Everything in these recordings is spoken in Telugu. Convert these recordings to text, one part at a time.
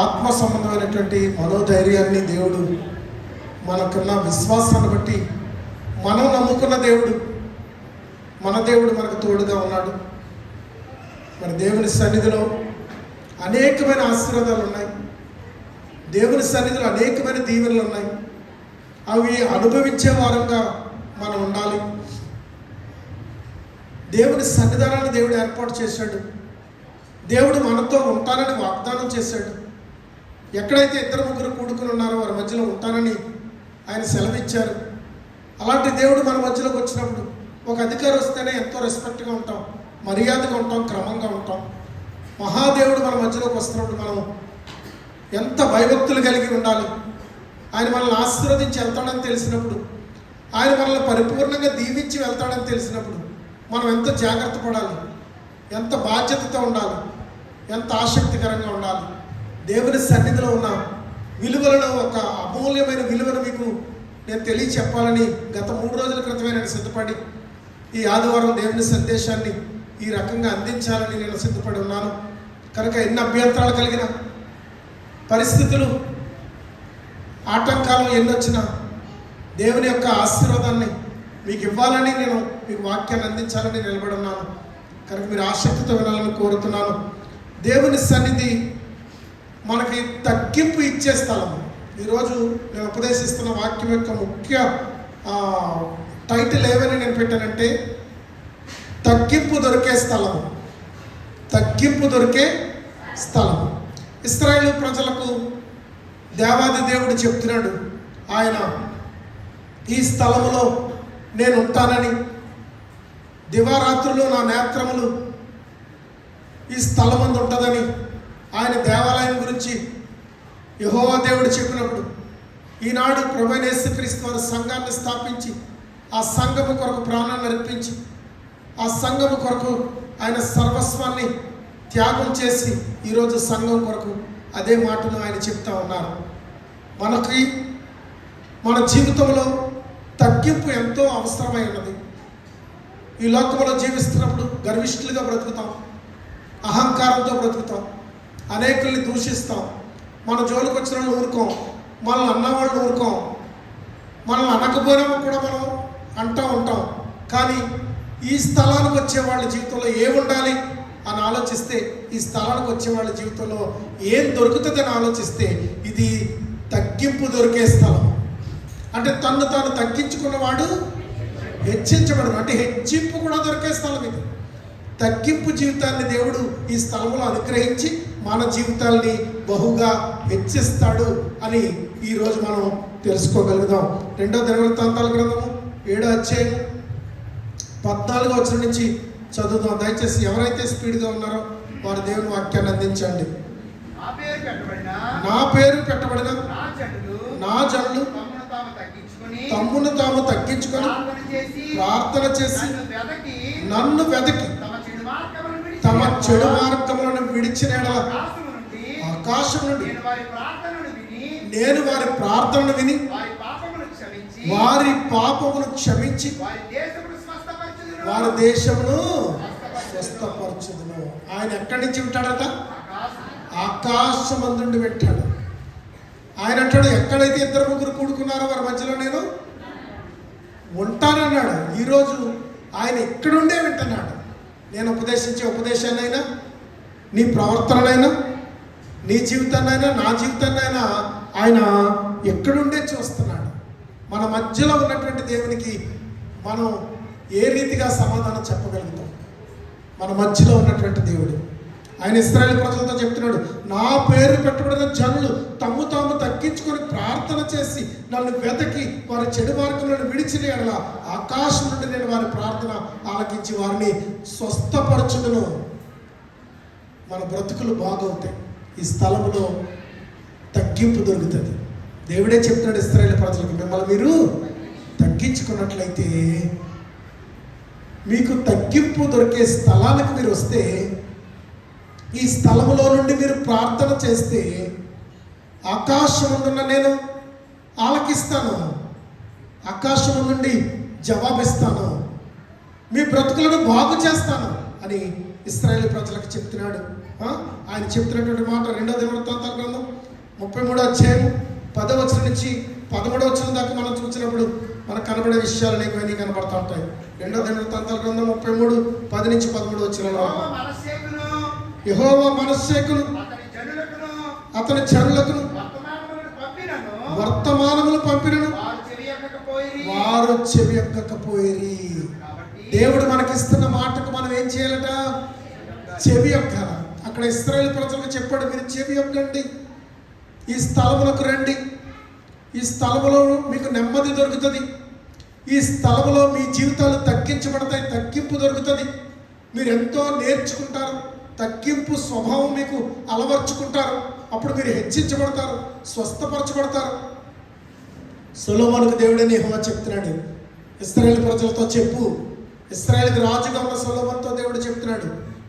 ఆత్మ సంబంధమైనటువంటి మనోధైర్యాన్ని దేవుడు మనకున్న విశ్వాసాన్ని బట్టి మనం నమ్ముకున్న దేవుడు మనకు తోడుగా ఉన్నాడు. మరి దేవుని సన్నిధిలో అనేకమైన ఆశీర్వాదాలు ఉన్నాయి, దేవుని సన్నిధిలో అనేకమైన దీవెనలు ఉన్నాయి. అవి అనుభవించే వారంగా మనం ఉండాలి. దేవుని సన్నిధానాన్ని దేవుడు ఏర్పాటు చేశాడు. దేవుడు మనతో ఉంటానని వాగ్దానం చేశాడు. ఎక్కడైతే ఇద్దరు ముగ్గురు కూడుకుని ఉన్నారో వారి మధ్యలో ఉంటానని ఆయన సెలవిచ్చారు. అలాంటి దేవుడు మన మధ్యలోకి వచ్చినప్పుడు ఒక అధికారి వస్తేనే ఎంతో రెస్పెక్ట్గా ఉంటాం, మర్యాదగా ఉంటాం, క్రమంగా ఉంటాం. మహాదేవుడు మన మధ్యలోకి వస్తున్నప్పుడు మనం ఎంత భయభక్తులు కలిగి ఉండాలి. ఆయన మనల్ని ఆశీర్వదించి వెళ్తాడని తెలిసినప్పుడు, ఆయన మనల్ని పరిపూర్ణంగా దీవించి వెళ్తాడని తెలిసినప్పుడు మనం ఎంత జాగ్రత్త పడాలి, ఎంత బాధ్యతతో ఉండాలి, ఎంత ఆసక్తికరంగా ఉండాలి. దేవుని సన్నిధిలో ఉన్న విలువలను, ఒక అమూల్యమైన విలువను మీకు నేను తెలియచెప్పాలని గత 3 రోజుల క్రితమే నేను సిద్ధపడి ఈ ఆదివారం దేవుని సందేశాన్ని ఈ రకంగా అందించాలని నేను సిద్ధపడి ఉన్నాను. కనుక ఎన్ని అభ్యంతరాలు కలిగిన పరిస్థితులు, ఆటంకాలు ఎన్నొచ్చినా దేవుని యొక్క ఆశీర్వాదాన్ని మీకు ఇవ్వాలని నేను మీకు వాక్యాన్ని అందించాలని నిలబడి ఉన్నాను. కనుక మీరు ఆసక్తితో వినాలని కోరుతున్నాను. దేవుని సన్నిధి మనకి తగ్గింపు ఇచ్చే స్థలం. ఈరోజు నేను ఉపదేశిస్తున్న వాక్యం యొక్క ముఖ్య టైటిల్ ఏమని నేను పెట్టానంటే తగ్గింపు దొరికే స్థలము. తగ్గింపు దొరికే స్థలం. ఇశ్రాయేలు ప్రజలకు దేవాది దేవుడు చెప్తున్నాడు, ఆయన ఈ స్థలములో నేను ఉంటానని, దివారాత్రులు నా నేత్రములు ఈ స్థలమందు ఉంటుందని ఆయన దేవాలయం గురించి యెహోవా దేవుడు చెప్పినప్పుడు, ఈనాడు ప్రభువైన యేసుక్రీస్తు వారు సంఘాన్ని స్థాపించి ఆ సంఘము కొరకు ప్రాణాన్ని అర్పించి ఆ సంఘము కొరకు ఆయన సర్వస్వాన్ని త్యాగం చేసి ఈరోజు సంఘం కొరకు అదే మాటను ఆయన చెప్తా ఉన్నారు. మనకి మన జీవితంలో తగ్గింపు ఎంతో అవసరమై ఉన్నది. ఈ లోకంలో జీవిస్తున్నప్పుడు గర్విష్ఠులుగా బ్రతుకుతాం, అహంకారంతో బ్రతుకుతాం, అనేకుల్ని దూషిస్తాం, మన జోలికి వచ్చిన వాళ్ళు ఊరుకోం, మనల్ని అన్నవాళ్ళు ఊరుకోం, మనల్ని అనకపోయినా కూడా మనం అంటూ ఉంటాం. కానీ ఈ స్థలానికి వచ్చే వాళ్ళ జీవితంలో ఏముండాలి అని ఆలోచిస్తే, ఈ స్థలానికి వచ్చే వాళ్ళ జీవితంలో ఏం దొరుకుతుందని ఆలోచిస్తే ఇది తగ్గింపు దొరికే స్థలం. అంటే తను తాను తగ్గించుకున్నవాడు హెచ్చించబడు, అంటే హెచ్చింపు కూడా దొరికే స్థలం ఇది. తగ్గింపు జీవితాన్ని దేవుడు ఈ స్థలంలో అనుగ్రహించి మన జీవితాల్ని బహుగా హెచ్చిస్తాడు అని ఈరోజు మనం తెలుసుకోగలుగుదాం. 2వ దినవృత్తాంతాల గ్రంథము 7వ అధ్యాయము 14వ వచనం నుంచి చదువుదాం. దయచేసి ఎవరైతే స్పీడ్గా ఉన్నారో వారు దేవుని వాక్యాన్ని అందించండి. నా పేరు పెట్టబడిన నా జనులు తమ్మును తాము తగ్గించుకొని ప్రార్థన చేసి నన్ను వెదకి తమ చెడు మార్గములను విడిచిన ఆకాశం నుండి నేను వారి ప్రార్థనను విని వారి పాపమును క్షమించి వారి దేశమును స్వస్థపరచుదును. ఆయన ఎక్కడి నుంచి వింటాడట? ఆకాశమందు నుండి వింటాడు. ఆయన అంటాడు, ఎక్కడైతే 2 ముగ్గురు కూడుకున్నారో వారి మధ్యలో నేను ఉంటానన్నాడు. ఈరోజు ఆయన ఇక్కడుండే వింటున్నాడు. నేను ఉపదేశించే ఉపదేశాన్నైనా, నీ ప్రవర్తనైనా, నీ జీవితాన్నైనా, నా జీవితాన్నైనా ఆయన ఎక్కడుండే చూస్తున్నాడు. మన మధ్యలో ఉన్నటువంటి దేవునికి మనం ఏ రీతిగా సమాధానం చెప్పగలుగుతాం? మన మధ్యలో ఉన్నటువంటి దేవుడు ఆయన ఇశ్రాయేలు ప్రజలతో చెప్తున్నాడు, నా పేరు పెట్టబడిన జనులు తమ్ము తాము తగ్గించుకొని ప్రార్థన చేసి నన్ను వెతకి వారి చెడు మార్గంలో విడిచిన ఎడల ఆకాశం నుండి నేను వారి ప్రార్థన ఆలకించి వారిని స్వస్థపరచుదును. మన బ్రతుకులు బాగవుతాయి. ఈ స్థలంలో తగ్గింపు దొరుకుతుంది. దేవుడే చెప్తున్నాడు ఇశ్రాయేలు ప్రజలకు, మిమ్మల్ని మీరు తగ్గించుకున్నట్లయితే, మీకు తగ్గింపు దొరికే స్థలానికి మీరు వస్తే, ఈ స్థలంలో నుండి మీరు ప్రార్థన చేస్తే ఆకాశమున్న నేను ఆలకిస్తాను, ఆకాశము నుండి జవాబిస్తాను, మీ బ్రతుకులను బాగు చేస్తాను అని ఇశ్రాయేలు ప్రజలకు చెప్తున్నాడు. ఆయన చెప్తున్నటువంటి మాట 2వ దినవృత్తాంతాల గ్రంథం 33వ అధ్యాయం 10వ వచనం నుంచి 13వ వచనం దాకా మనం చూసినప్పుడు మనకు కనబడే విషయాలు అనేకన్నీ కనబడతా ఉంటాయి. 2వ దినవృత్తాంతాల గ్రంథం 33 10 నుంచి 13 వచనాలు. యెహోవా మనస్సేకును అతని జనులకును వర్తమానములు పంపినను వారు చెవి ఎక్కకపోయిరి. దేవుడు మనకిస్తున్న మాటకు మనం ఏం చేయాలట? చెవి ఎక్కాల. అక్కడ ఇశ్రాయేలు ప్రజలకు చెప్పాడు, మీరు చెవి ఎక్కండి, ఈ స్థలములకు రండి, ఈ స్థలములో మీకు నెమ్మది దొరుకుతుంది, ఈ స్థలములో మీ జీవితాలు తగ్గించబడతాయి, తగ్గింపు దొరుకుతుంది, మీరు ఎంతో నేర్చుకుంటారు, తగ్గింపు స్వభావం మీకు అలవర్చుకుంటారు, అప్పుడు మీరు హెచ్చించబడతారు, స్వస్థపరచబడతారు. సొలొమోనుకు దేవుడని యెహోవా చెప్తున్నాడు, ఇశ్రాయేలు ప్రజలతో చెప్పు. ఇశ్రాయేలుకి రాజుగా ఉన్న సొలొమోనుతో దేవుడు చెప్తున్నాడు,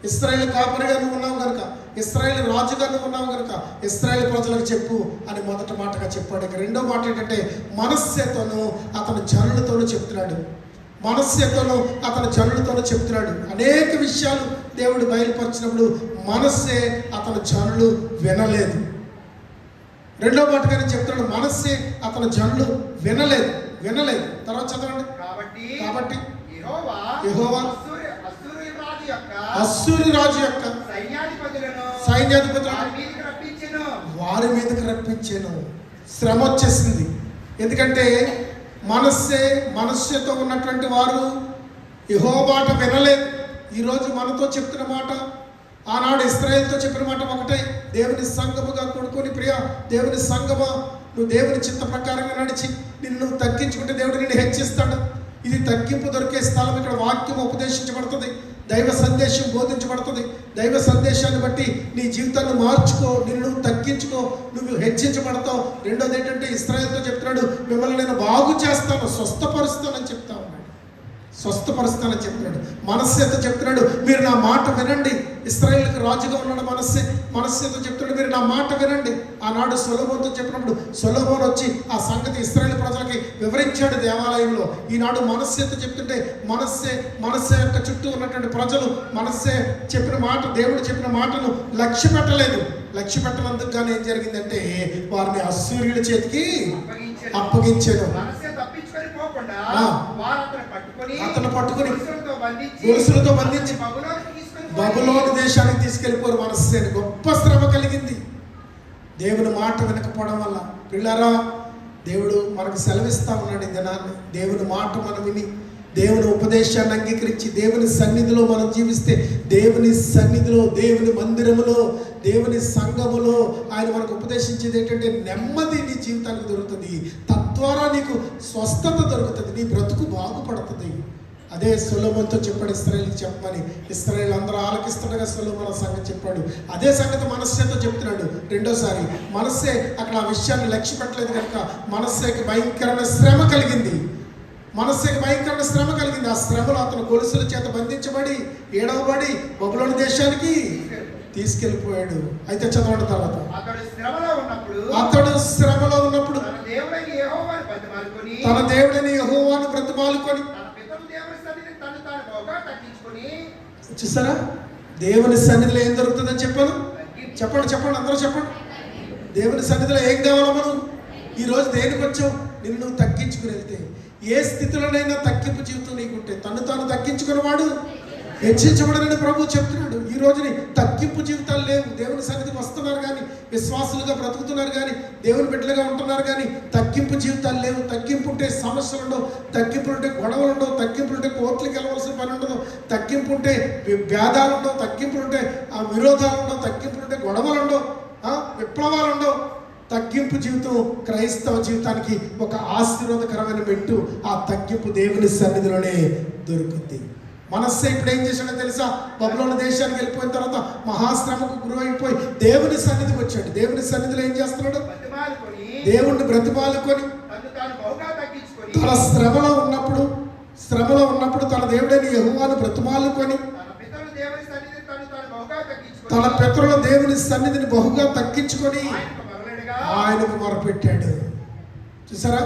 ఇశ్రాయేలు కాపరిగా నువ్వు ఉన్నావు కనుక, ఇశ్రాయేలు రాజుగా నువ్వు ఉన్నావు కనుక ఇశ్రాయేలు ప్రజలకు చెప్పు అని మొదటి మాటగా చెప్పాడు. ఇక రెండో మాట ఏంటంటే మనస్సేతోనూ అతని జనులతోనూ చెప్తున్నాడు. మనస్సేతోనూ అతని జనులతోనూ చెప్తున్నాడు. అనేక విషయాలు దేవుడు బయలుపరిచినప్పుడు మనస్సే అతని జనులు వినలేదు. రెండో మాటగానే చెప్తున్నాడు, మనస్సే అతని జనులు వినలేదు. తర్వాత చదవండి. కాబట్టి యెహోవా అష్షూరు రాజు యొక్క సైన్యాధిపతులను వారి మీదకి రప్పించాను. శ్రమ వచ్చేసింది. ఎందుకంటే మనస్సుతో ఉన్నటువంటి వారు యెహోవా మాట వినలేదు. ఈరోజు మనతో చెప్తున్న మాట, ఆనాడు ఇశ్రాయేలుతో చెప్పిన మాట ఒకటే, దేవుని సంఘముగా కొడుకొని ప్రియ దేవుని సంఘమా, నువ్వు దేవుని చిత్త ప్రకారంగా నడిచి నిన్ను తగ్గించుకుంటే దేవుడు నిన్ను హెచ్చిస్తాడు. ఇది తగ్గింపు దొరికే స్థలం. ఇక్కడ వాక్యం ఉపదేశించబడుతుంది, దైవ సందేశం బోధించబడుతుంది. దైవ సందేశాన్ని బట్టి నీ జీవితాన్ని మార్చుకో, నిన్ను తగ్గించుకో, నువ్వు హెచ్చించబడతావు. రెండోది ఏంటంటే ఇశ్రాయేలుతో చెప్తున్నాడు, మిమ్మల్ని నేను బాగు చేస్తాను, స్వస్థపరుస్తానని చెప్తా ఉన్నాడు. స్వస్థపరుస్తానని చెప్తున్నాడు. మనస్సేతో చెప్తున్నాడు, మీరు నా మాట వినండి. ఇశ్రాయేలుకి రాజుగా ఉన్నాడు మనస్సేతో చెప్తున్నాడు, మీరు నా మాట వినండి. ఆనాడు సొలొమోనుతో చెప్పినప్పుడు సొలొమోను వచ్చి ఆ సంగతి ఇశ్రాయేలు ప్రజలకి వివరించాడు దేవాలయంలో. ఈనాడు మనస్సేతో చెప్తుంటే మనస్సే యొక్క చుట్టూ ఉన్నటువంటి ప్రజలు మనస్సే చెప్పిన మాట, దేవుడు చెప్పిన మాటను లక్ష్య పెట్టనందుకు గానీ ఏం జరిగిందంటే వారిని అష్షూరీయుల చేతికి అప్పగించాడు. అతను పట్టుకొని గొలుసులతో బంధించి బబులోను దేశానికి తీసుకెళ్ళిపోరు. మనస్సేని గొప్ప శ్రమ కలిగింది దేవుని మాట వినకపోవడం వల్ల. పిల్లరా, దేవుడు మనకు సెలవిస్తా ఉన్నాడు ఈ దినాన్ని. దేవుని మాట మనం విని దేవుని ఉపదేశాన్ని అంగీకరించి దేవుని సన్నిధిలో మనం జీవిస్తే, దేవుని సన్నిధిలో, దేవుని మందిరములో, దేవుని సంఘములో ఆయన మనకు ఉపదేశించేది ఏంటంటే నెమ్మది నీ జీవితానికి దొరుకుతుంది. తద్వారా నీకు స్వస్థత దొరుకుతుంది, నీ బ్రతుకు బాగుపడుతుంది. అదే సొలొమోనుతో చెప్పాడు ఇశ్రాయేలుకి చెప్పమని. ఇశ్రాయేలు అందరూ ఆలకిస్తుండగా సొలొమోను సంగతి చెప్పాడు. అదే సంగతి మనస్సేతో చెప్తున్నాడు. రెండోసారి మనస్సే అక్కడ ఆ విషయాన్ని లక్ష్య పెట్టలేదు కనుక మనస్సేకి భయంకరమైన శ్రమ కలిగింది. ఆ శ్రమలో అతను గొలుసుల చేత బంధించబడి ఏడవబడి బబులోను దేశానికి తీసుకెళ్ళిపోయాడు. అయితే చదవండి తర్వాత, అతడు శ్రమలో ఉన్నప్పుడు తన దేవుడని యెహోవాను బ్రతిమాలుకొని, చూసారా దేవుని సన్నిధిలో ఏం దొరుకుతుందని చెప్పాను? చెప్పండి అందరూ చెప్పండి. దేవుని సన్నిధిలో ఏం కావాలో మనం ఈరోజు దేనికి వచ్చావు? నిన్ను తగ్గించుకుని వెళ్తే, ఏ స్థితిలోనైనా తగ్గింపు జీవితం నీకుంటే, తను తాను తగ్గించుకున్నవాడు హెచ్చించబడనని ప్రభు చెప్తున్నాడు. ఈ రోజుని తగ్గింపు జీవితాలు లేవు. దేవుని సన్నిధికి వస్తున్నారు కానీ, విశ్వాసులుగా బ్రతుకుతున్నారు కానీ, దేవుని బిడ్డలుగా ఉంటున్నారు కానీ తగ్గింపు జీవితాలు లేవు. తగ్గింపు ఉంటే సమస్యలు ఉండవు, తగ్గింపు ఉంటే గొడవలు ఉండవు, తగ్గింపు ఉంటే కోర్టులకు వెళ్ళవలసిన పని ఉండదు, తగ్గింపు ఉంటే భేదాలు ఉండవు, తగ్గింపు ఉంటే విరోధాలు ఉండవు, తగ్గింపు ఉంటే గొడవలు ఉండవు, విప్లవాలు ఉండవు. తగ్గింపు జీవితం క్రైస్తవ జీవితానికి ఒక ఆశీర్వాదకరమైన మెట్టు. ఆ తగ్గింపు దేవుని సన్నిధిలోనే దొరుకుతుంది. మనస్సే ఇప్పుడు ఏం చేశాడో తెలుసా? బబులోను దేశానికి వెళ్ళిపోయిన తర్వాత మహాశ్రమకు గురైపోయి దేవుని సన్నిధికి వచ్చాడు. దేవుని సన్నిధిలో ఏం చేస్తున్నాడు? దేవుణ్ణి బ్రతిమాలుకొని తన శ్రమలో ఉన్నప్పుడు తన దేవుడైన యెహోవాను బ్రతిమాలుకొని తన పితరుల దేవుని సన్నిధిని బహుగా తగ్గించుకొని ఆయనకు మొరపెట్టాడు. చూసారా,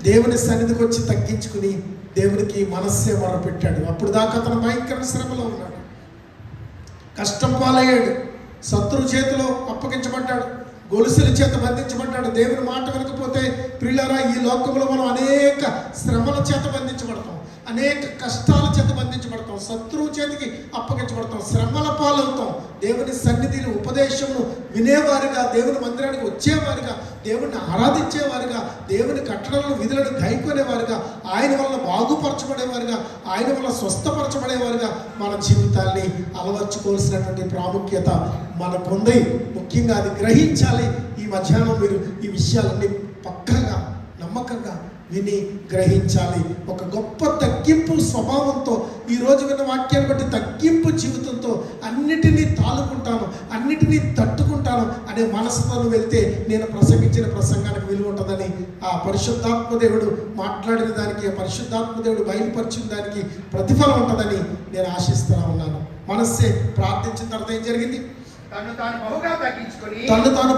దేవుని సన్నిధికి వచ్చి తగ్గించుకుని దేవునికి మనస్సే మొరపెట్టాడు. అప్పుడు దాకా అతను భయంకర శ్రమలో ఉన్నాడు, కష్టం పాలయ్యాడు. శత్రువు చేతిలో అప్పగించబడ్డాడు, గొలుసుల చేత బంధించబడ్డాడు. దేవుని మాట వినకపోతే ప్రియులారా, ఈ లోకంలో మనం అనేక శ్రమల చేత బంధించబడతాం, అనేక కష్టాల చేత బంధించబడతాం, శత్రువు చేతికి అప్పగించబడతాం, శ్రమల పాలవుతాం. దేవుని సన్నిధిని ఉపదేశమును వినేవారుగా, దేవుని మందిరానికి వచ్చేవారుగా, దేవుని ఆరాధించేవారుగా, దేవుని కట్టడలను విధులను గైకొనేవారుగా, ఆయన వల్ల బాగుపరచబడేవారుగా, ఆయన వల్ల స్వస్థపరచబడేవారుగా మన జీవితాన్ని అలవర్చుకోవాల్సినటువంటి ప్రాముఖ్యత మనకుంది. ముఖ్యంగా అది గ్రహించాలి. ఈ మధ్యాహ్నం మీరు ఈ విషయాలన్నీ పక్కగా నమ్మకంగా విని గ్రహించాలి. ఒక గొప్ప తగ్గింపు స్వభావంతో, ఈరోజు విన్న వాక్యాన్ని బట్టి తగ్గింపు జీవితంతో అన్నిటినీ తాలుకుంటాను, అన్నిటినీ తట్టుకుంటాను అనే మనసుతో వెళ్తే నేను ప్రసంగించిన ప్రసంగానికి విలువ ఉంటుందని, ఆ పరిశుద్ధాత్మ దేవుడు మాట్లాడిన దానికి, ఆ పరిశుద్ధాత్మ దేవుడు బయలుపరిచిన దానికి ప్రతిఫలం ఉంటుందని నేను ఆశిస్తూ ఉన్నాను. మనస్సే ప్రార్థించిన తర్వాత ఏం జరిగింది? తను తాను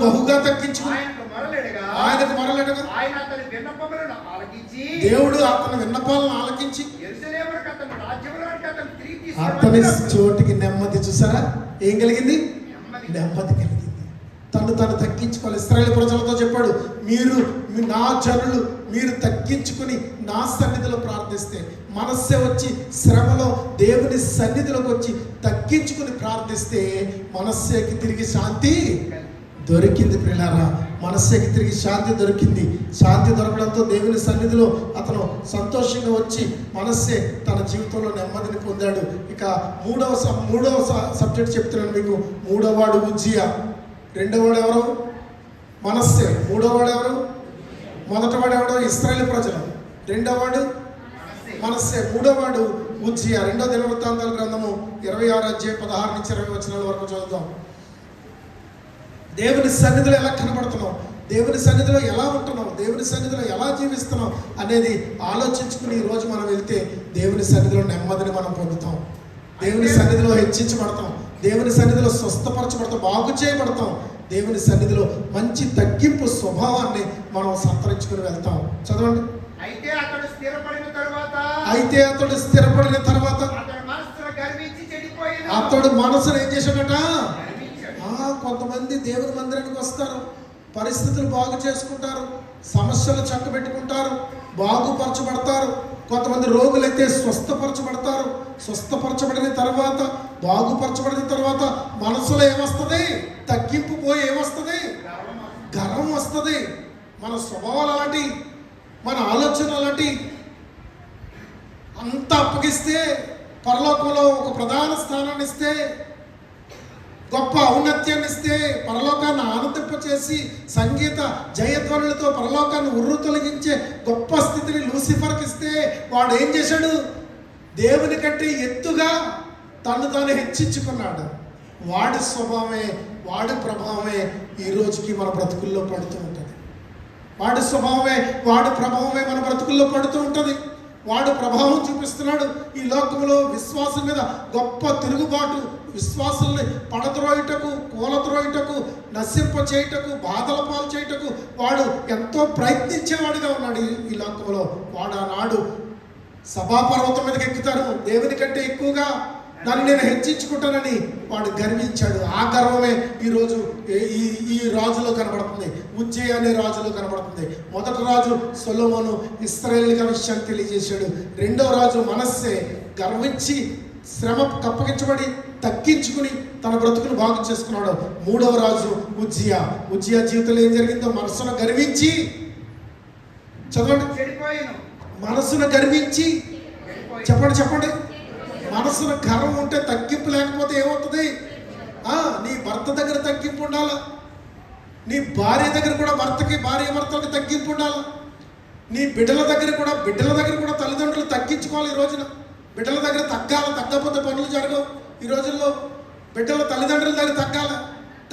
బహుగా తగ్గించుకొని ఆయనకు మొరలెడగా ఆయన అతని విన్నపములను ఆలకించి, దేవుడు అతని విన్నపాలను ఆలకించి యెరూషలేమునకు అతని రాజ్యములోనికి అతని తిరిగి అతని చోటికి నెమ్మది. చూసారా ఏం కలిగింది? నెమ్మది కలిగింది. తను తగ్గించుకోవాలి. ఇశ్రాయేలు ప్రజలతో చెప్పాడు, మీరు నా జనులు మీరు తగ్గించుకుని నా సన్నిధిలో ప్రార్థిస్తే, మనస్సే వచ్చి శ్రమలో దేవుని సన్నిధిలోకి వచ్చి తగ్గించుకుని ప్రార్థిస్తే మనస్సేకి తిరిగి శాంతి దొరికింది. ప్రియులారా, మనస్సేకి తిరిగి శాంతి దొరికింది. శాంతి దొరకడంతో దేవుని సన్నిధిలో అతను సంతోషంగా వచ్చి మనస్సే తన జీవితంలో నెమ్మదిని పొందాడు. ఇక మూడవ సబ్జెక్ట్ చెప్తున్నాను మీకు. మూడోవాడు ఉజ్జియా, రెండోవాడు ఎవరు? మనస్సే. మూడోవాడు ఎవరు? మొదటివాడు ఎవడో? ఇశ్రాయేలు ప్రజలు. రెండోవాడు మనస్సే, మూడోవాడు ఉజ్జియా. 2వ దినవృత్తాంతాల గ్రంథము 26 అధ్యాయం 16 నుంచి 20 వచనాల వరకు చదువుదాం. దేవుని సన్నిధిలో ఎలా కనబడుతున్నాం, దేవుని సన్నిధిలో ఎలా ఉంటున్నాం, దేవుని సన్నిధిలో ఎలా జీవిస్తున్నాం అనేది ఆలోచించుకుని ఈరోజు మనం వెళ్తే దేవుని సన్నిధిలో నెమ్మదిని మనం పొందుతాం, దేవుని సన్నిధిలో హెచ్చించబడతాం, దేవుని సన్నిధిలో స్వస్థపరచబడతాం, బాగు చేయబడతాం. దేవుని సన్నిధిలో మంచి తగ్గింపు స్వభావాన్ని మనం సంతరించుకుని వెళ్తాం. చదవండి. అయితే అతడు స్థిరపడిన తర్వాత అతడు మనసును ఏం చేశాడట? కొంతమంది దేవుని మందిరానికి వస్తారు, పరిస్థితులు బాగు చేసుకుంటారు, సమస్యలు చక్కబెట్టుకుంటారు, బాగుపరచబడతారు. కొంతమంది రోగులైతే స్వస్థపరచబడతారు. స్వస్థపరచబడిన తర్వాత, బాగుపరచబడిన తర్వాత మనసులో ఏమొస్తుంది? తగ్గింపు పోయి ఏమొస్తుంది? గర్వం వస్తుంది. మన స్వభావాలు అలాంటి, మన ఆలోచనలు అలాంటి. అంతా అప్పగిస్తే, పరలోకంలో ఒక ప్రధాన స్థానాన్ని ఇస్తే, గొప్ప ఔన్నత్యాన్ని ఇస్తే, పరలోకాన్ని ఆనందింపచేసి సంగీత జయధ్వనులతో పరలోకాన్ని ఉర్రు తొలగించే గొప్ప స్థితిని లూసిఫర్కి ఇస్తే, వాడు ఏం చేశాడు? దేవుని కంటే ఎత్తుగా తాను హెచ్చించుకున్నాడు. వాడి స్వభావమే, వాడి ప్రభావమే ఈ రోజుకి మన బ్రతుకుల్లో పడుతూ ఉంటుంది. వాడి స్వభావమే, వాడి ప్రభావమే మన బ్రతుకుల్లో పడుతూ ఉంటుంది. వాడు ప్రభావం చూపిస్తున్నాడు. ఈ లోకంలో విశ్వాసం మీద గొప్ప తిరుగుబాటు, విశ్వాసుల్ని పడద్రోయుటకు, కూలద్రోయుటకు, నశింప చేయుటకు, బాధల పాలు చేయుటకు వాడు ఎంతో ప్రయత్నించేవాడిగా ఉన్నాడు ఈ లోకంలో. వాడు ఆనాడు సభాపర్వతం మీదకి ఎక్కుతాను, దేవుని కంటే ఎక్కువగా దాన్ని నేను హెచ్చించుకుంటానని వాడు గర్వించాడు. ఆ గర్వమే ఈరోజు ఈ రాజులో కనబడుతుంది, ఉజ్జియా అనే రాజులో కనబడుతుంది. మొదటి రాజు సొలొమోను ఇశ్రాయేలుగా విషయాన్ని తెలియజేశాడు. రెండవ రాజు మనస్సే గర్వించి శ్రమ కప్పగించబడి తగ్గించుకుని తన బ్రతుకును బాగు చేసుకున్నాడు. మూడవ రాజు ఉజ్జియా జీవితంలో ఏం జరిగిందో? మనసును గర్వించి, చదవండి, మనసును గర్వించి, చెప్పండి. మనసును గర్వం ఉంటే తగ్గింపు లేకపోతే ఏమవుతుంది? నీ భర్త దగ్గర తగ్గింపు ఉండాలి, నీ భార్య దగ్గర కూడా భర్తలకు తగ్గింపు ఉండాలి, నీ బిడ్డల దగ్గర కూడా తల్లిదండ్రులు తగ్గించుకోవాలి. ఈ రోజున బిడ్డల దగ్గర తగ్గకపోతే పనులు జరగవు. ఈ రోజుల్లో బిడ్డల తల్లిదండ్రుల దగ్గర తగ్గాలి.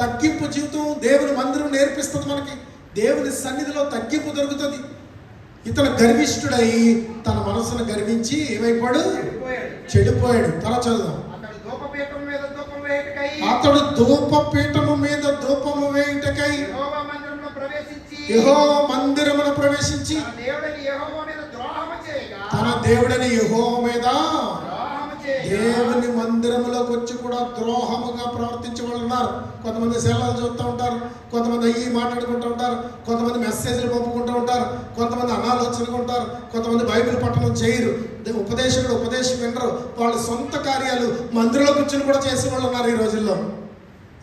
తగ్గింపు జీవితం దేవుని మందిరం నేర్పిస్తుంది మనకి. దేవుని సన్నిధిలో తగ్గింపు దొరుకుతుంది. ఇతను గర్విష్ఠుడై తన మనసును గర్వించి ఏమైపోయాడు? చెడిపోయాడు. తర్వాత చదువుదాం. అతడు ధూపపీఠము మీద ధూపము వేయుటకై యెహోవా మందిరమును ప్రవేశించి తన దేవుడైన యెహోవా మీద చేయగా దేవుని మందిరంలోకి వచ్చి కూడా ద్రోహముగా ప్రవర్తించే వాళ్ళు ఉన్నారు. కొంతమంది సెల్లాలు చూస్తూ ఉంటారు, కొంతమంది అయ్యి మాట్లాడుకుంటూ ఉంటారు, కొంతమంది మెసేజ్లు పంపుకుంటూ ఉంటారు, కొంతమంది అనాలోచనగా ఉంటారు, కొంతమంది బైబిల్ పఠనం చేయరు, ఉపదేశకుడు ఉపదేశం వినరు, వాళ్ళ సొంత కార్యాలు మందిరంలో కూర్చొని కూడా చేసే వాళ్ళు ఉన్నారు ఈ రోజుల్లో.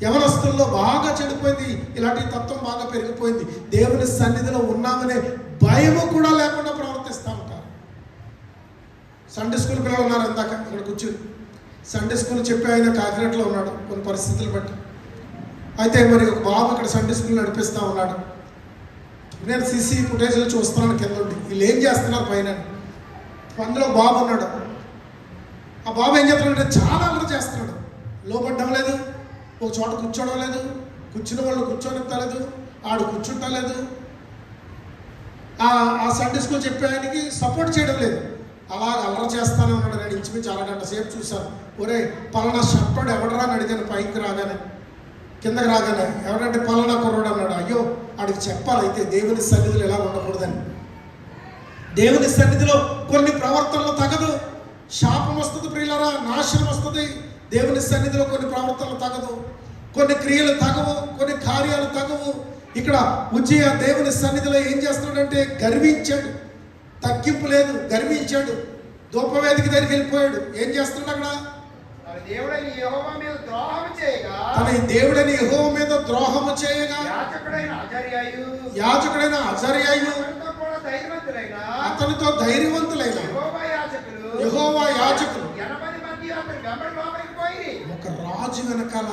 యవనస్తుల్లో బాగా చెడిపోయింది, ఇలాంటి తత్వం బాగా పెరిగిపోయింది. దేవుని సన్నిధిలో ఉన్నామనే భయము కూడా లేకుండా ప్రవర్తిస్తూ ఉంటారు. సండే స్కూల్ పిల్లలు ఉన్నారు, ఇందాక ఇక్కడ కూర్చుని సండే స్కూల్ చెప్పి ఆయన కాకినాడలో ఉన్నాడు కొన్ని పరిస్థితులు బట్టి. అయితే మరి ఒక బాబు ఇక్కడ సండే స్కూల్ నడిపిస్తూ ఉన్నాడు. నేను సీసీ ఫుటేజ్లో చూస్తున్నాను కింద ఉండి వీళ్ళు ఏం చేస్తున్నారు పైన. అందులో బాబు ఉన్నాడు. ఆ బాబు ఏం చేస్తున్నాడంటే చాలా అల్లరి చేస్తున్నాడు. లోపడ్డం లేదు, ఒక చోట కూర్చోవడం లేదు, కూర్చున్న వాళ్ళు కూర్చోనివ్వలేదు, ఆడు కూర్చుంటలేదు, ఆ సండే స్కూల్ చెప్పే ఆయనకి సపోర్ట్ చేయడం లేదు. అలాగ అల్లరి చేస్తానే ఉన్నాడు. నేను ఇంచుమించి అరగంట సేపు చూశాను. ఒరే పలానా షర్టోడు ఎవడరా అని అడిగాను పైకి రాగానే, కిందకి రాగానే. ఎవరంటే పలానా కుర్రోడు అన్నాడు. అయ్యో ఆడికి చెప్పాలి అయితే దేవుని సన్నిధిలో ఎలా ఉండకూడదని. దేవుని సన్నిధిలో కొన్ని ప్రవర్తనలు తగదు, శాపం వస్తుంది ప్రియులరా, నాశనం వస్తుంది. దేవుని సన్నిధిలో కొన్ని ప్రవర్తనలు తగదు, కొన్ని క్రియలు తగవు, కొన్ని కార్యాలు తగవు. ఇక్కడ ఉజ్జయ దేవుని సన్నిధిలో ఏం చేస్తున్నాడంటే గర్వించాడు, తగ్గింపు లేదు, గర్వించాడు. ధూపవేదిక దగ్గరికి వెళ్ళిపోయాడు. ఏం చేస్తున్నాడు అక్కడ? తన దేవుడైన యెహోవా మీద ద్రోహం చేయగా యాజకుడైన అజర్యాయు అతనితో ధైర్యవంతులైన యెహోవా యాజకులు 80 మంది అతని వెంబడి లోపలికి పోయి ఒక రాజు వెనకాల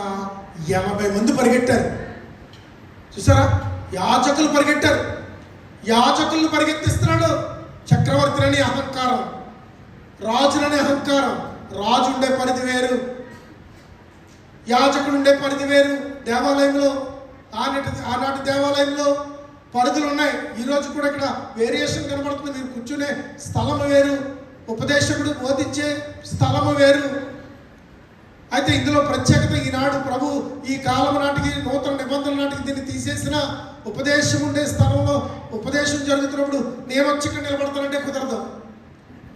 80 మంది పరిగెట్టారు. చూసారా? యాజకులు పరిగెట్టారు. యాజకులను పరిగెత్తిస్తున్నాడు. చక్రవర్తులని అహంకారం, రాజులని అహంకారం. రాజు ఉండే పరిధి వేరు, యాజకుడు ఉండే పరిధి వేరు. దేవాలయంలో ఆనాటి దేవాలయంలో పరిధులు ఉన్నాయి. ఈరోజు కూడా ఇక్కడ వేరియేషన్ కనబడుతుంది. మీరు కూర్చునే స్థలము వేరు, ఉపదేశకుడు బోధించే స్థలము వేరు. అయితే ఇందులో ప్రత్యేకత ఈనాడు ప్రభు ఈ కాలం నాటికి నూతన నిబంధనల నాటికి దీన్ని తీసేసిన ఉపదేశం ఉండే స్థలంలో ఉపదేశం జరుగుతున్నప్పుడు నేను వచ్చి ఇక్కడ నిలబడతానంటే కుదరదు.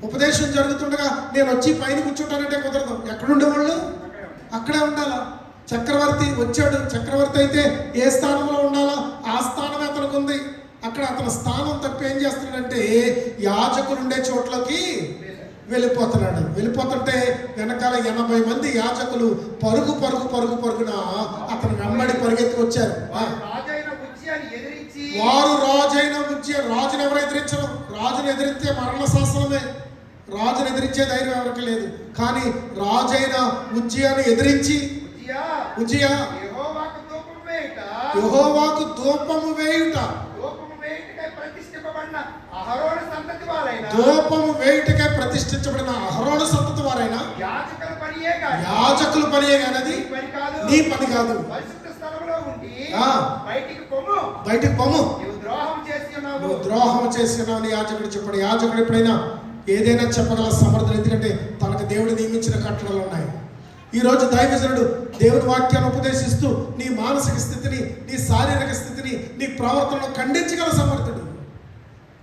ఉపదేశం జరుగుతుండగా నేను వచ్చి పైన కూర్చుంటానంటే కుదరదు. ఎక్కడుండేవాళ్ళు అక్కడే ఉండాలా. చక్రవర్తి వచ్చాడు, చక్రవర్తి అయితే ఏ స్థానంలో ఉండాలో ఆ స్థానం అతనికి ఉంది. అక్కడ అతని స్థానం తప్పి ఏం చేస్తున్నాడంటే యాజకులు ఉండే చోట్లకి వెళ్ళిపోతున్నాడు. వెళ్ళిపోతుంటే వెనకాల 80 మంది యాజకులు పరుగున అతను వెంబడి పరిగెత్తుకొచ్చారు. వారు రాజైన ఉజ్జియా, రాజును ఎవరు ఎదిరించరు? రాజును ఎదిరిస్తే మరణ శాసనమే. రాజును ఎదిరించే ధైర్యం ఎవరికి లేదు. కానీ రాజైన ఉజ్జియాను ఎదిరించి ఉజ్జియా యెహోవాకు ధూపము వేయుట, ధూపము వేయుటకై ప్రతిష్ఠించబడిన అహరోను సంతతి వారైన యాజకులు పనియే కానీ నీ పని కాదు. బయటికి పొమ్ము, నువ్వు ద్రోహం చేసి ఉన్నావు అని యాజకుడు చెప్పాడు. యాజకుడు ఎప్పుడైనా ఏదైనా చెప్పగల సమర్థులు, ఎందుకంటే తనకు దేవుడు నియమించిన కట్టడలు ఉన్నాయి. ఈరోజు దైవజనుడు దేవుని వాక్యాన్ని ఉపదేశిస్తూ నీ మానసిక స్థితిని, నీ శారీరక స్థితిని, నీ ప్రవర్తనను ఖండించగల సమర్థుడు.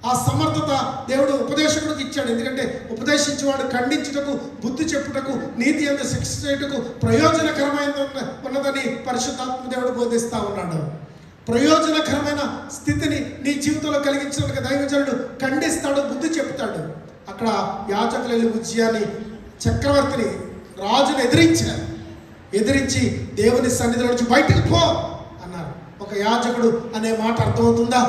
ఆ సమర్థత దేవుడు ఉపదేశకుడికి ఇచ్చాడు. ఎందుకంటే ఉపదేశించేవాడు ఖండించుటకు, బుద్ధి చెప్పుటకు, నీతి యందు శిక్షించుటకు ప్రయోజనకరమైన ఉన్నదని పరిశుద్ధాత్మ దేవుడు బోధిస్తూ ఉన్నాడు. ప్రయోజనకరమైన స్థితిని నీ జీవితంలో కలిగించినందుకు దైవజనుడు ఖండిస్తాడు, బుద్ధి చెప్తాడు. అక్కడ యాజకులు వెళ్ళి ఉజ్జియాని, చక్రవర్తిని, రాజును ఎదిరించి దేవుని సన్నిధిలో నుంచి బయటకు పో అన్నారు. ఒక యాజకుడు అనే మాట అర్థమవుతుందా?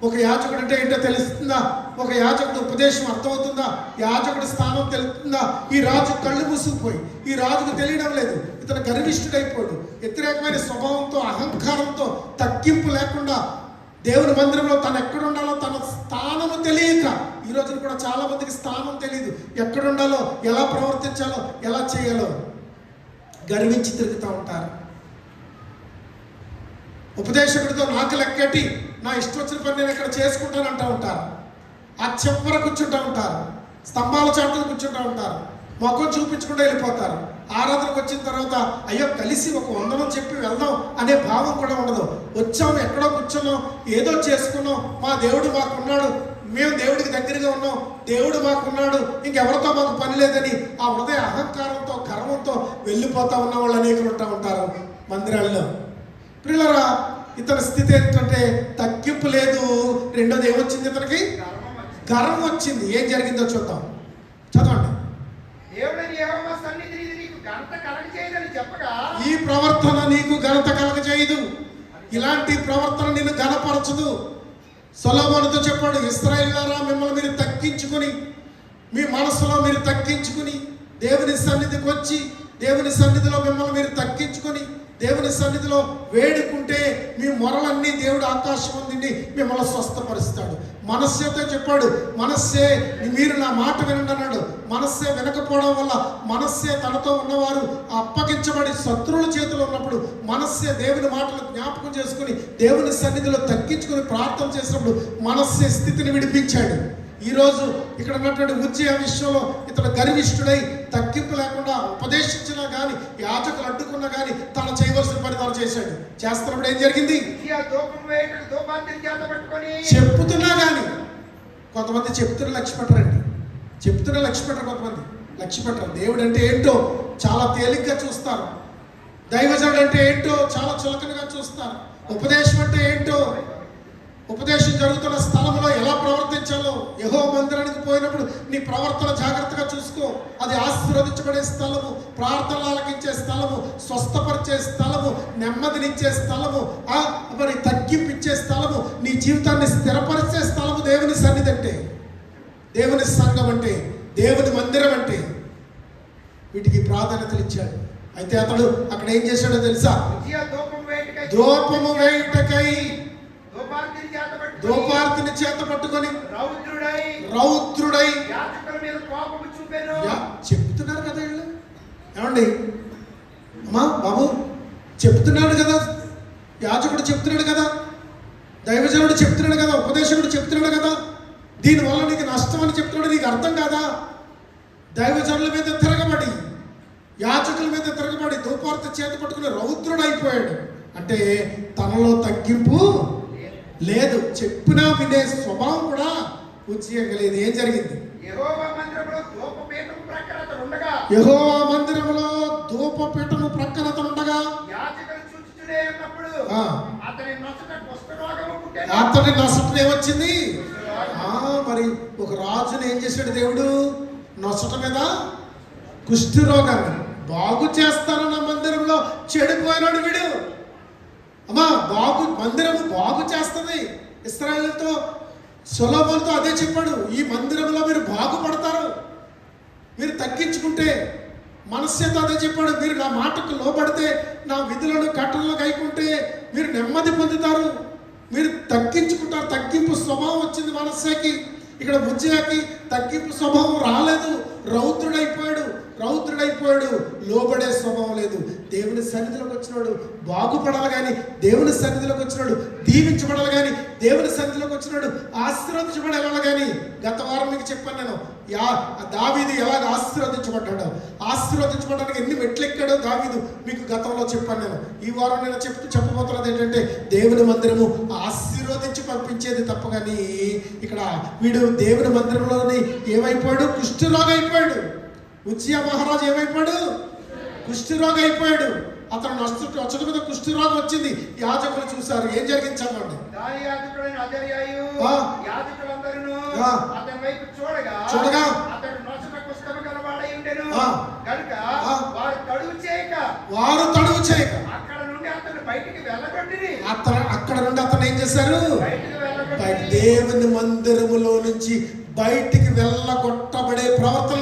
ఒక యాజకుడు అంటే ఏంటో తెలుస్తుందా? ఒక యాజకుడు ఉపదేశం అర్థమవుతుందా? యాజకుడి స్థానం తెలుస్తుందా? ఈ రాజు కళ్ళు మూసుకుపోయి, ఈ రాజుకు తెలియడం లేదు, ఇతను గర్విష్ఠుడైపోయాడు. వ్యతిరేకమైన స్వభావంతో, అహంకారంతో, తగ్గింపు లేకుండా దేవుని మందిరంలో తను ఎక్కడ ఉండాలో తన స్థానము తెలియక, ఈ రోజున కూడా చాలా మందికి స్థానం తెలియదు. ఎక్కడ ఉండాలో, ఎలా ప్రవర్తించాలో, ఎలా చేయాలో గర్వించి తిరుగుతూ ఉంటారు. ఉపదేశకుడితో నాకు లెక్కటి, నా ఇష్టం వచ్చిన పని నేను ఇక్కడ చేసుకుంటాను అంటూ ఉంటారు. ఆ చివర కూర్చుంటూ ఉంటారు, స్తంభాల చాటును కూర్చుంటూ ఉంటారు, మొక్కం చూపించకుండా వెళ్ళిపోతారు. ఆరాధనకు వచ్చిన తర్వాత అయ్యో కలిసి ఒక వందనం చెప్పి వెళ్దాం అనే భావం కూడా ఉండదు. వచ్చాము, ఎక్కడో కూర్చున్నాం, ఏదో చేసుకున్నాం, మా దేవుడు మాకున్నాడు, మేము దేవుడికి దగ్గరగా ఉన్నాం, దేవుడు మాకున్నాడు, ఇంకెవరితో మాకు పని లేదని ఆ హృదయ అహంకారంతో గర్వంతో వెళ్ళిపోతా ఉన్న వాళ్ళు అనేకులు ఉంటారు మందిరాల్లో. ప్రియులారా, ఇతని స్థితి ఏంటంటే తగ్గింపు లేదు. రెండోది ఏమొచ్చింది? ఇతనికి గర్వం వచ్చింది. ఏం జరిగిందో చూద్దాం, చదవండి. దేవుడైన యెహోవా సన్నిధిని నీకు ఘనత కలగజేయదని చెప్పగా, ఈ ప్రవర్తన నీకు ఘనత కలగజేయదు, ఇలాంటి ప్రవర్తన నిన్ను ఘనపరచదు. సొలొమోనుతో చెప్పాడు, ఇశ్రాయేలులారా, మిమ్మల్ని మీరు తగ్గించుకుని, మీ మనసులో మీరు తగ్గించుకుని దేవుని సన్నిధికి వచ్చి, దేవుని సన్నిధిలో మిమ్మల్ని మీరు తగ్గించుకొని దేవుని సన్నిధిలో వేడుకుంటే మీ మొరలన్నీ దేవుడు ఆకాశం నుండి మిమ్మల్ని స్వస్థపరుస్తాడు. మనస్సేతో చెప్పాడు, మనస్సే మీరు నా మాట వినండి అన్నాడు. మనస్సే వినకపోవడం వల్ల మనస్సే తనతో ఉన్నవారు అప్పగించబడి శత్రువుల చేతిలో ఉన్నప్పుడు మనస్సే దేవుని మాటలు జ్ఞాపకం చేసుకుని దేవుని సన్నిధిలో తగ్గించుకుని ప్రార్థన చేసినప్పుడు మనస్సే స్థితిని విడిపించాడు. ఈరోజు ఇక్కడ ఉన్నటువంటి ఉజ్జయ విషయంలో ఇతడు గర్విష్ఠుడై తగ్గింపు లేకుండా ఉపదేశించినా కానీ, యాజకులు అడ్డుకున్నా కానీ తను చేయవలసిన పని తాను చేశాడు. చేస్తున్నప్పుడు ఏం జరిగింది? చెప్తున్నా కానీ కొంతమంది చెప్తున్న లక్ష్య పెట్టరండి, చెప్తున్న లక్ష్య పెట్టరు, కొంతమంది లక్ష్య పెట్టరు. దేవుడు అంటే ఏంటో చాలా తేలిగ్గా చూస్తారు, దైవజనుడు అంటే ఏంటో చాలా చులకనగా చూస్తారు, ఉపదేశం అంటే ఏంటో, ఉపదేశం జరుగుతున్న స్థలంలో ఎలా ప్రవర్తించాలో. యెహోవా మందిరానికి పోయినప్పుడు నీ ప్రవర్తన జాగ్రత్తగా చూసుకో. అది ఆశీర్వదించబడే స్థలము, ప్రార్థనలు ఆలకించే స్థలము, స్వస్థపరిచే స్థలము, నెమ్మదినిచ్చే స్థలము, మరి తగ్గింపిచ్చే స్థలము, నీ జీవితాన్ని స్థిరపరిచే స్థలము దేవుని సన్నిధి అంటే, దేవుని సంఘం అంటే, దేవుని మందిరం అంటే. వీటికి ప్రాధాన్యతలు ఇచ్చాడు. అయితే అతడు అక్కడ ఏం చేశాడో తెలుసా? ధూపము వేయుటకై ధూపార్తిని చేత పట్టుకొని రౌద్రుడై చెప్తున్నారు కదా వీళ్ళు. ఏమండి అమ్మా బాబు, చెప్తున్నాడు కదా, యాజకుడు చెప్తున్నాడు కదా, దైవజనుడు చెప్తున్నాడు కదా, ఉపదేశకుడు చెప్తున్నాడు కదా, దీనివల్ల నీకు నష్టం అని చెప్తున్నాడు. నీకు అర్థం కాదా? దైవజనుల మీద తిరగబడి, యాజకుల మీద తిరగబడి ధూపార్తి చేత పట్టుకుని రౌద్రుడు అయిపోయాడు. అంటే తనలో తగ్గింపు లేదు, చెప్పినా వినే స్వభావం కూడా ఉజ్జయగలేదు. ఏం జరిగింది? యెహోవా మందిరములో ధూపపీఠము ప్రక్కన ఉండగా అతని నొసట ఏమొచ్చింది? మరి ఒక రాజుని ఏం చేశాడు దేవుడు? నొసట మీద కుష్టి రోగాన్ని బాగు చేస్తారన్న మందిరంలో చెడిపోయినాడు వీడు. అమ్మా, మందిరము బాగు చేస్తుంది. ఇశ్రాయేలుతో సొలొమోనుతో అదే చెప్పాడు, ఈ మందిరంలో మీరు బాగుపడతారు, మీరు తగ్గించుకుంటే. మనస్సేతో అదే చెప్పాడు, మీరు నా మాటకు లోబడితే, నా విధులను కట్టలను గైకుంటే మీరు నెమ్మది పొందుతారు, మీరు తగ్గించుకుంటారు. తగ్గింపు స్వభావం వచ్చింది మనస్సేకి. ఇక్కడ ఉజ్జయకి తగ్గింపు స్వభావం రాలేదు, రౌద్రుడైపోయాడు. లోబడే స్వభావం లేదు. దేవుని సన్నిధిలోకి వచ్చినాడు బాగుపడాలి కానీ, దేవుని సన్నిధిలోకి వచ్చినాడు దీవించబడాలి కానీ, దేవుని సన్నిధిలోకి వచ్చినాడు ఆశీర్వదించబడాలి కానీ. గత వారం మీకు చెప్పాను నేను, దావీదు ఎలాగ ఆశీర్వదించబడ్డాడో, ఆశీర్వదించబడడానికి ఎన్ని మెట్లెక్కాడో దావీదు మీకు గతంలో చెప్పాను నేను. ఈ వారం నేను చెప్పబోతున్నది ఏంటంటే, దేవుని మందిరము ఆశీర్వదించి పంపించేది తప్ప కానీ, ఇక్కడ వీడు దేవుని మందిరంలోని ఏమైపోయాడు? కుష్ఠరోగి అయిపోయాడు. ఉజ్జియా మహారాజు ఏమైపోయాడు? కుష్ఠరోగి అయిపోయాడు. అతను నొసట మీద కుష్ఠరోగం వచ్చింది. యాజకులు చూశారు. ఏం జరిగింది చదవండి. చూడగా వారు తడువు చేయక అక్కడ నుండి అతను ఏం చేశారు? దేవుని మందిరములో నుంచి బయటికి వెళ్ళగొట్టబడే ప్రవర్తన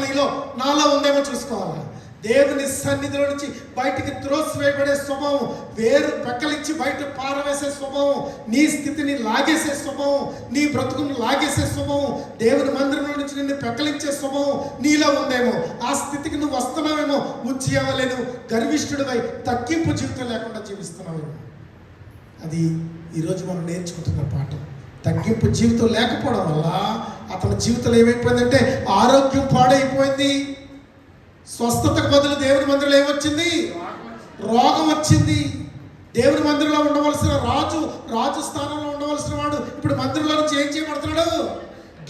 నాలో ఉందేమో చూసుకోవాలి. దేవుని సన్నిధిలో నుంచి బయటికి త్రోసివేయబడే స్వభావం, వేరు పెక్కలించి బయట పారవేసే స్వభావం, నీ స్థితిని లాగేసే స్వభావం, నీ బ్రతుకును లాగేసే స్వభావం, దేవుని మందిరంలో నుంచి నిన్ను పెక్కలించే స్వభావం నీలో ఉందేమో. ఆ స్థితికి నువ్వు వస్తున్నావేమో. ఉజ్జయవలేను గర్విష్ఠుడివై తగ్గింపు జీవితం లేకుండా జీవిస్తున్నావేమో. అది ఈరోజు మనం నేర్చుకుంటున్న పాఠం. తగ్గింపు జీవితం లేకపోవడం వల్ల అతని జీవితంలో ఏమైపోయిందంటే ఆరోగ్యం పాడైపోయింది. స్వస్థతకు బదులు దేవుని మందిరంలో ఏమొచ్చింది? రోగం వచ్చింది. దేవుని మందిరంలో ఉండవలసిన రాజు స్థానంలో ఉండవలసిన వాడు ఇప్పుడు మందిరంలో నుంచి ఏం చేయబడుతున్నాడు?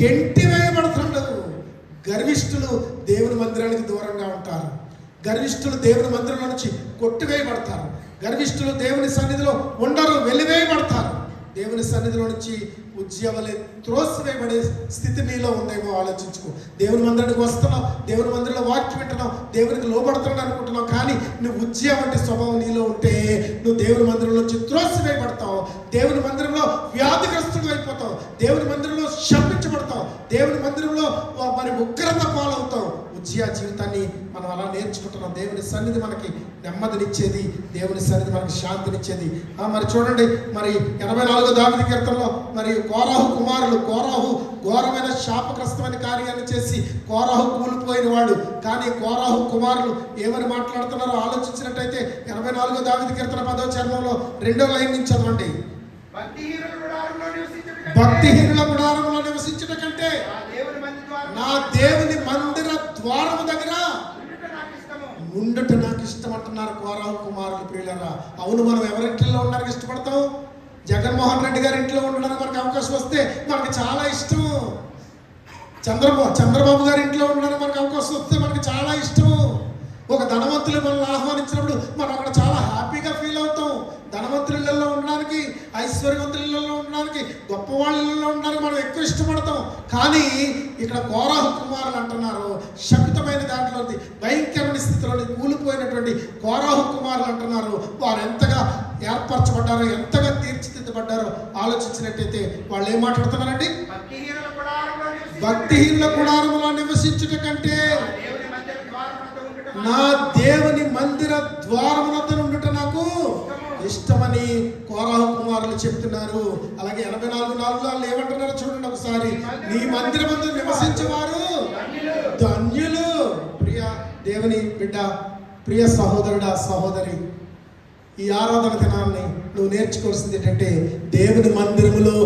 గెంటి వేయబడుతున్నాడు. గర్విష్ఠులు దేవుని మందిరానికి దూరంగా ఉంటారు. గర్విష్ఠులు దేవుని మందిరంలో నుంచి కొట్టివేయబడతారు. గర్విష్ఠులు దేవుని సన్నిధిలో ఉండరు, వెలివేయబడతారు. దేవుని సన్నిధిలో నుంచి ఉద్యమలే త్రోసివేయబడే స్థితి నీలో ఉందేమో ఆలోచించుకో. దేవుని మందిరానికి వస్తున్నావు, దేవుని మందిరంలో వాక్యం వింటున్నావు, దేవునికి లోబడుతున్నావు అనుకుంటున్నావు, కానీ నువ్వు ఉద్యమం వంటి స్వభావం నీలో ఉంటే నువ్వు దేవుని మందిరంలో నుంచి త్రోసివేయబడతావు. దేవుని మందిరంలో వ్యాధిగ్రస్తుడు అయిపోతావు. దేవుని మందిరంలో శపించబడతావు. దేవుని మందిరంలో మరి ఉగ్రత పాలవుతావు. ఉద్యమ జీవితాన్ని మనం అలా నేర్చుకుంటున్నాం. దేవుని సన్నిధి మనకి నెమ్మదినిచ్చేది, దేవుని సన్నిధి మనకి శాంతినిచ్చేది. మరి చూడండి, మరి 84వ దావీదు కీర్తనలో మరి కోరాహు కుమారులు, కోరాహు ఘోరమైన శాపగ్రస్తమైన కార్యాన్ని చేసి కోరాహు కూలిపోయిన వాడు. కానీ కోరాహు కుమారులు ఏమని మాట్లాడుతున్నారో ఆలోచించినట్టయితే 84వ దావీదు కీర్తన 10వ చరణంలో 2వ లైన్ నుంచి చదవండి. భక్తిహీనుల గుడారంలో నివసించుట కంటే నా దేవుని మందిర ద్వారము దగ్గర ఉండుట నాకు ఇష్టం అంటున్నారు కోరాహు కుమారులు. ప్రియులారా, అవును, మనం ఎవరింట్లో ఉండడానికి ఇష్టపడతాం? జగన్మోహన్ రెడ్డి గారి ఇంట్లో ఉండడానికి మనకు అవకాశం వస్తే మనకి చాలా ఇష్టం. చంద్రబాబు గారి ఇంట్లో ఉండడానికి మనకు అవకాశం వస్తే మనకి చాలా ఇష్టం. ఒక ధనవంతులు మనల్ని ఆహ్వానించినప్పుడు మనం అక్కడ చాలా హ్యాపీగా ఫీల్ అవుతాం. ధనవంతుల ఇళ్ళల్లో ఉండడానికి, ఐశ్వర్యవంతుల ఇళ్ళల్లో ఉండడానికి, గొప్పవాళ్ళ ఇళ్ళల్లో ఉండడానికి మనం ఎక్కువ ఇష్టపడతాం. కానీ ఇక్కడ కోరాహు కుమారులు అంటున్నారు, శపితమైన దాంట్లో భయంకరమైన స్థితిలోని కూలిపోయినటువంటి కోరాహు కుమారులు అంటున్నారు. వారు ఎంతగా ఏర్పరచబడ్డారో, ఎంతగా తీర్చిదిద్దబడ్డారో ఆలోచించినట్టయితే వాళ్ళు ఏం మాట్లాడుతున్నారండి? భక్తిహీనుల గుడారములో నివసించుట కంటే నా దేవుని మందిర ద్వారమునొద్ద ఉండుట నాకు ఇష్టమని కోరాహు కుమారులు చెప్తున్నారు. అలాగే 84:4 వాళ్ళు ఏమంటున్నారో చూడండి ఒకసారి. నీ మందిరమందు నివసించేవారు ధన్యులు. ప్రియ దేవుని బిడ్డ, ప్రియ సహోదరుడా, సహోదరి, ఈ ఆరాధన దినాన్ని నువ్వు నేర్చుకోవాల్సింది ఏంటంటే దేవుని మందిరములో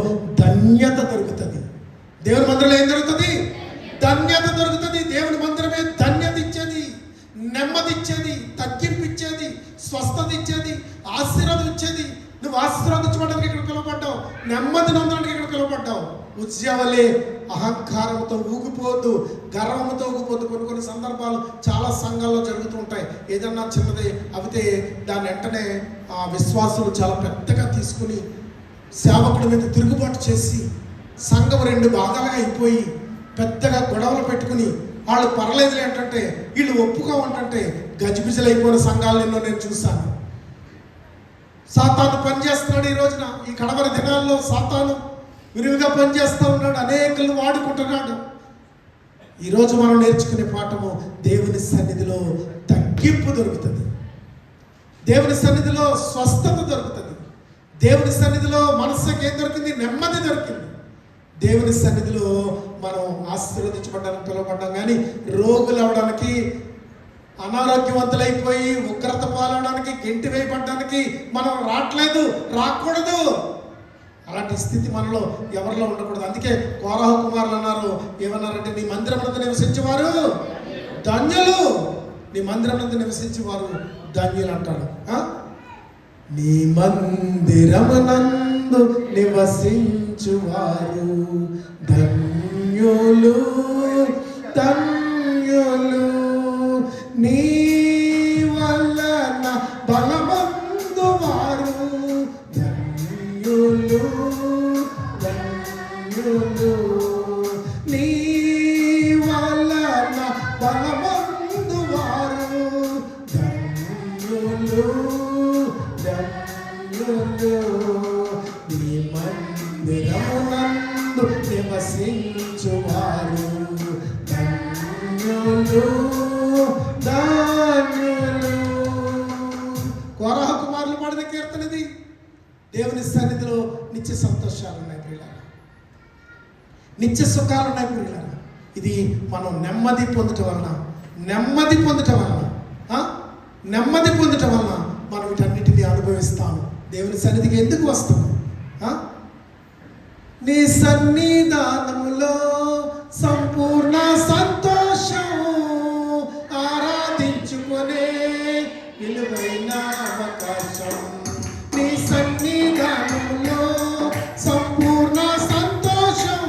ధన్యత దొరుకుతుంది. దేవుని మందిరంలో ఏం దొరుకుతుంది? ధన్యత దొరుకుతుంది. దేవుని మందిరమే ధన్యత ఇచ్చేది, నెమ్మది ఇచ్చేది, తగ్గింపు ఇచ్చేది, స్వస్థత ఇచ్చేది, ఆశీర్వాదం ఇచ్చేది. నువ్వు ఆశీర్వాదించబడడానికి ఇక్కడ పిలువబడ్డావు, నెమ్మది నొందడానికి ఇక్కడ పిలువబడ్డావు. ఉద్యమలే అహంకారంతో ఊగిపోద్దు, గర్వంతో ఊగిపోద్దు. కొన్ని సందర్భాలు చాలా సంఘాల్లో జరుగుతూ ఉంటాయి. ఏదన్నా చిన్నది అవితే దాని వెంటనే ఆ విశ్వాసులు చాలా పెద్దగా తీసుకుని సేవకుడి మీద తిరుగుబాటు చేసి సంఘం 2 భాగాలుగా అయిపోయి పెద్దగా గొడవలు పెట్టుకుని వాళ్ళు పర్లేదులే ఏంటంటే వీళ్ళు ఒప్పుగా ఉంటుంటే గజిబిజలైపోయిన సంఘాలు ఎన్నో నేను చూశాను. సాతాను పనిచేస్తున్నాడు. ఈ రోజున ఈ కడవరి దినాల్లో సాతాను విరివిగా పనిచేస్తూ ఉన్నాడు, అనేకులను వాడుకుంటున్నాడు. ఈరోజు మనం నేర్చుకునే పాఠము, దేవుని సన్నిధిలో తగ్గింపు దొరుకుతుంది, దేవుని సన్నిధిలో స్వస్థత దొరుకుతుంది, దేవుని సన్నిధిలో మనసుకి ఏం దొరికింది? నెమ్మది దొరికింది. దేవుని సన్నిధిలో మనం ఆశీర్వదించబడ్డానికి పిలువబడ్డాం. కానీ రోగులు అవడానికి, అనారోగ్యవంతులైపోయి ఉగ్రత పాలవడానికి, గెంటి వేయబడ్డానికి మనం రావట్లేదు, రాకూడదు. అలాంటి స్థితి మనలో ఎవరిలో ఉండకూడదు. అందుకే కోరాహు కుమారులు అన్నారు, ఏమన్నారంటే నీ మందిరమునందు నివసించేవారు ధన్యులు. నీ మందిరమునందు నివసించేవారు ధన్యులు అంటాడు. నీ మందిరమునందు నివసించువారు ధన్యులు, ధన్యులు. నీ వలన బలమందు వారు ధన్యులు, ధన్యులు. నీ వలన బలమందు వారు ధన్యులు, ధన్యులు. నీ మందిరమునందు నివసించువారు ధన్యులు, ధన్యులు. కోరాహు కుమారులు పాడిన కీర్తన ఇది. దేవుని సన్నిధిలో నిత్య సంతోషాలు ఉన్నాయి ప్రియులారా, నిత్య సుఖాలు ఉన్నాయి ప్రియులారా. ఇది మనం నెమ్మది పొందటం వలన, నెమ్మది పొందటం వలన మనం వీటన్నిటిని అనుభవిస్తాము. దేవుని సన్నిధికి ఎందుకు వస్తాము? నీ సన్నిధానములో సంపూర్ణ సంతోషం, ఆరాధించుకునే విలువైన అవకాశం. నీ సన్నిధానములో సంపూర్ణ సంతోషం,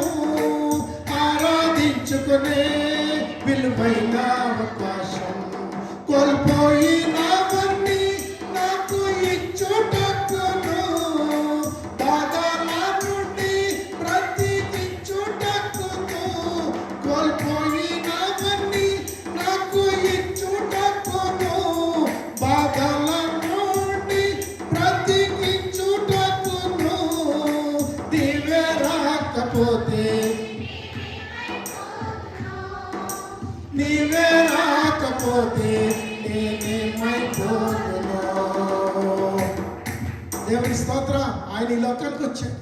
ఈ లోకానికి వచ్చాడు,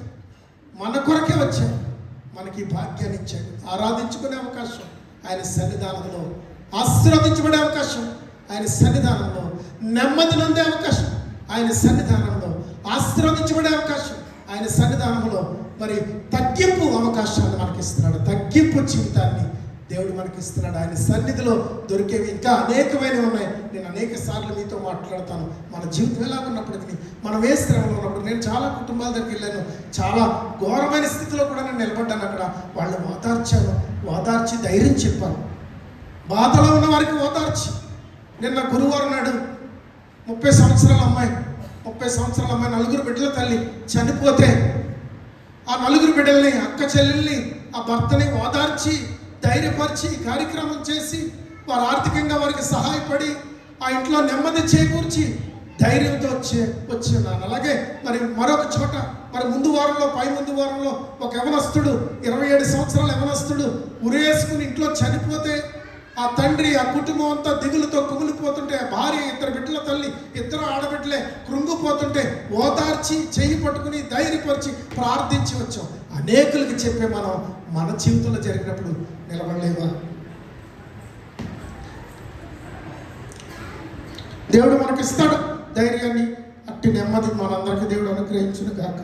మన కొరకే వచ్చాడు, మనకి ఈ భాగ్యాన్ని ఇచ్చాడు. ఆరాధించుకునే అవకాశం ఆయన సన్నిధానంలో, ఆశీర్వదించబడే అవకాశం ఆయన సన్నిధానంలో, నెమ్మది నొందే అవకాశం ఆయన సన్నిధానంలో, ఆశీర్వదించబడే అవకాశం ఆయన సన్నిధానంలో, మరి తగ్గింపు అవకాశాన్ని మనకిస్తున్నాడు. తగ్గింపు జీవితాన్ని దేవుడు మనకిస్తున్నాడు. ఆయన సన్నిధిలో దొరికేవి ఇంకా అనేకమైనవి ఉన్నాయి. నేను అనేక సార్లు మీతో మాట్లాడతాను. మన జీవితం ఎలా ఉన్నప్పటికీ, మనం ఏ శ్రమలో ఉన్నప్పుడు, నేను చాలా కుటుంబాల దగ్గరికి వెళ్ళాను. చాలా ఘోరమైన స్థితిలో కూడా నేను నిలబడ్డాను. అక్కడ వాళ్ళు ఓదార్చి ధైర్యం చెప్పాను. బాధలో ఉన్న వారికి ఓదార్చి. నిన్న గురువారం నాడు 30 సంవత్సరాల అమ్మాయి 4 బిడ్డల తల్లి చనిపోతే, ఆ 4 బిడ్డల్ని, అక్క చెల్లెల్ని, ఆ భర్తని ఓదార్చి ధైర్యపరిచి కార్యక్రమం చేసి, వారు ఆర్థికంగా వారికి సహాయపడి ఆ ఇంట్లో నెమ్మది చేకూర్చి ధైర్యంతో వచ్చి ఉన్నాను. అలాగే మరి మరొక చోట, మరి ముందు వారంలో ఒక యవనస్తుడు, 27 సంవత్సరాల యవనస్తుడు ఉరేసుకుని ఇంట్లో చనిపోతే, ఆ తండ్రి, ఆ కుటుంబం అంతా దిగులుతో కుమిలిపోతుంటే, ఆ భార్య, 2 బిడ్డల తల్లి, 2 ఆడబిడ్డలే కృంగిపోతుంటే ఓదార్చి, చెయ్యి పట్టుకుని ధైర్యపరిచి ప్రార్థించి వచ్చాం. అనేకులకి చెప్పే మనం మన జీవితంలో జరిగినప్పుడు నిలబడలేవా? దేవుడు మనకి ఇస్తాడు ధైర్యాన్ని. అట్టి నెమ్మది మనందరికీ దేవుడు అనుగ్రహించును గాక.